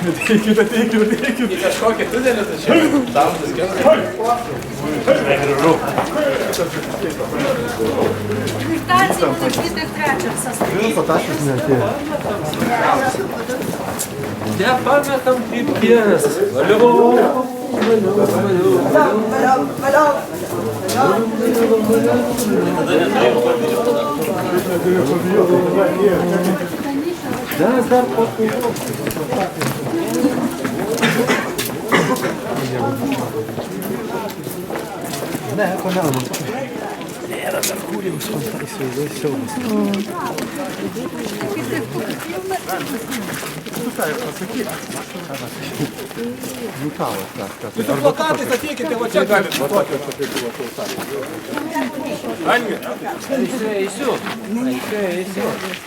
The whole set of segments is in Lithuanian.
Neteikit. Į kažkokį tunelį tu čia. Tamtas geras. Negražu. Imitacija būtų 23 sąskaitė. Nepametam krypties. Valiau. Dar paskui. Ne, ko nemanau. Nėra dar kūrėjus fantasijų, siaubas. Jūs su plakatais ateikite, va čia galite matuoti. Angi? Eisiu.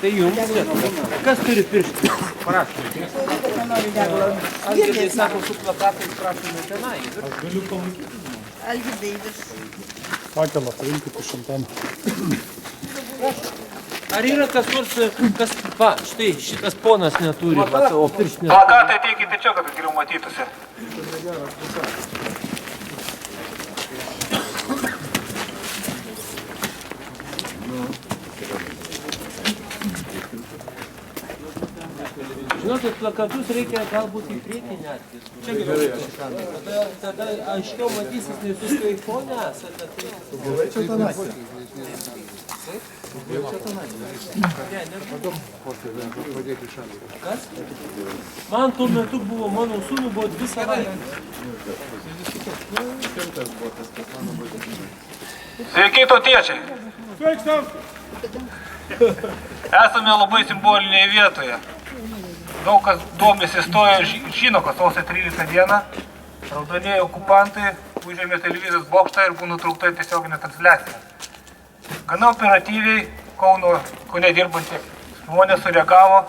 Tai jums čia. Kas turi piršti? Paraškite. Algirdai sako, su plakatais prašome tenai. Aš galiu palaikyti. Algirdai vis. Fakelą paimkit iš šimtam. Ar yra kas nors, kas, va, štai šitas ponas neturi, o pirštinės. Plakatai ateikite čia, kad geriau matytųsi. Žinokit, plakatus reikia galbūt į priekį netgi. Čia geriau. Tada aiškiau matysis, nes jūs kai fone esate. Buvai čia tenai. Kas? Man tuo metu buvo, mano sūnų buvo 2 savaitės. Sveiki, tautiečiai. Esame labai simbolinėje vietoje. Daug kas domisi istoriją žino, kad sausio 13 dieną raudonieji okupantai užėmė televizijos bokštą ir buvo nutraukta tiesioginė transliacija. Gana operatyviai Kaune dirbantys žmonės sureagavo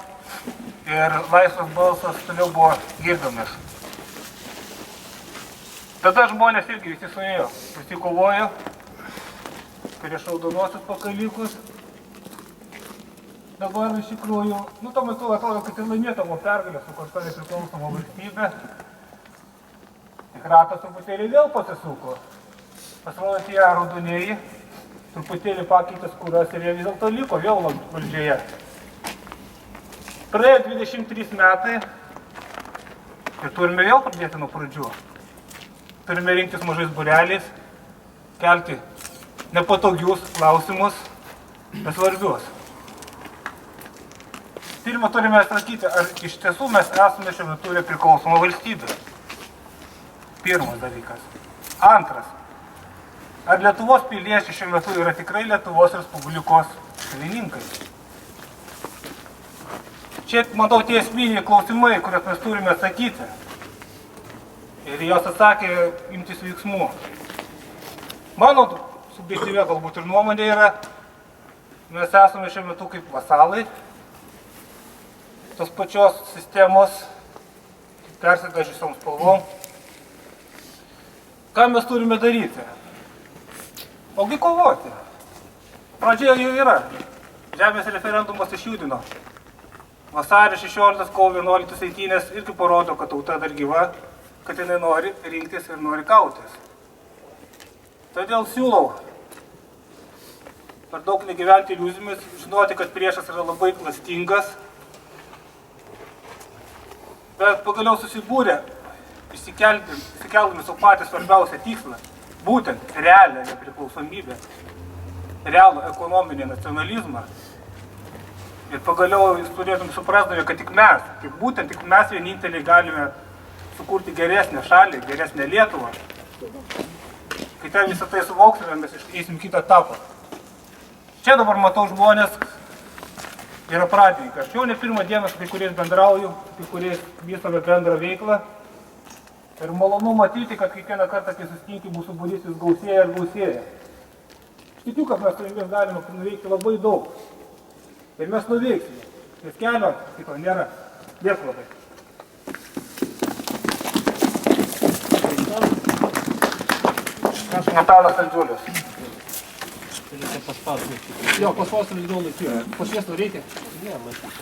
ir laisvas balsas toliau buvo girdomas. Tada žmonės irgi visi suėjo, visi kovojo prieš raudonuosius pakalikus. Dabar iš tikrųjų, tuo metu atrodo, kad ir laimėtamo pergalę su kažkokia nepriklausoma valstybė. Tik ratas truputėlį vėl pasisuko. Pasirodo, tie raudonieji truputėlį pakeitęs kuras ir jie vis dėlto liko vėl valdžioje. Praėjo 23 metai ir turime vėl pradėti nuo pradžių. Turime rinktis mažais būreliais, kelti nepatogius klausimus, bet svarbius. Pirmą turime atsakyti, ar iš tiesų mes esame šiuo metu nepriklausoma valstybė. Pirmas dalykas. Antras. Ar Lietuvos piliečiai šiuo metu yra tikrai Lietuvos Respublikos savininkai? Čia, matau, tie esminiai klausimai, kuriuos mes turime atsakyti. Ir jos atsakė imtis veiksmų. Mano subjektyvia galbūt ir nuomonė yra, mes esame šiuo metu kaip vasalai tos pačios sistemos, persidažysiom spalvom. Ką mes turime daryti? Ogi kovoti. Pradžioje jau yra. Žemės referendumas išjudino. Vasario 16, kovo 11 eitynės irgi parodo, kad tauta dar gyva, kad jinai nori rinktis ir nori kautis. Todėl siūlau per daug negyventi iliuzijomis, žinoti, kad priešas yra labai klastingas, bet pagaliau susibūrė, išsikeldami savo patį svarbiausią tikslą, būtent realią nepriklausomybę, realų ekonominį nacionalizmą. Ir pagaliau turėtum suprasdami, kad tik mes vieninteliai galime sukurti geresnę šalį, geresnę Lietuvą. Kai ten visą tai suvoksime, mes eisim kitą etapą. Čia dabar matau žmonės, yra pradininkai. Aš jau ne pirmą dieną su kai kuriais bendrauju, kai kuriais vystome bendrą veiklą. Ir malonu matyti, kad kiekvieną kartą, kai susitinki, mūsų būrys vis gausėja ir gausėja. Aš tikiu, kad mes turime galime nuveikti labai daug. Ir mes nuveiksime. Nes kelio kito nėra. Dėkui labai. Metalas Aldžiulis. Reikia paspausti. Jo, paspausti ilgiau laikyti. Pašviestų reikia? Ne, matyt.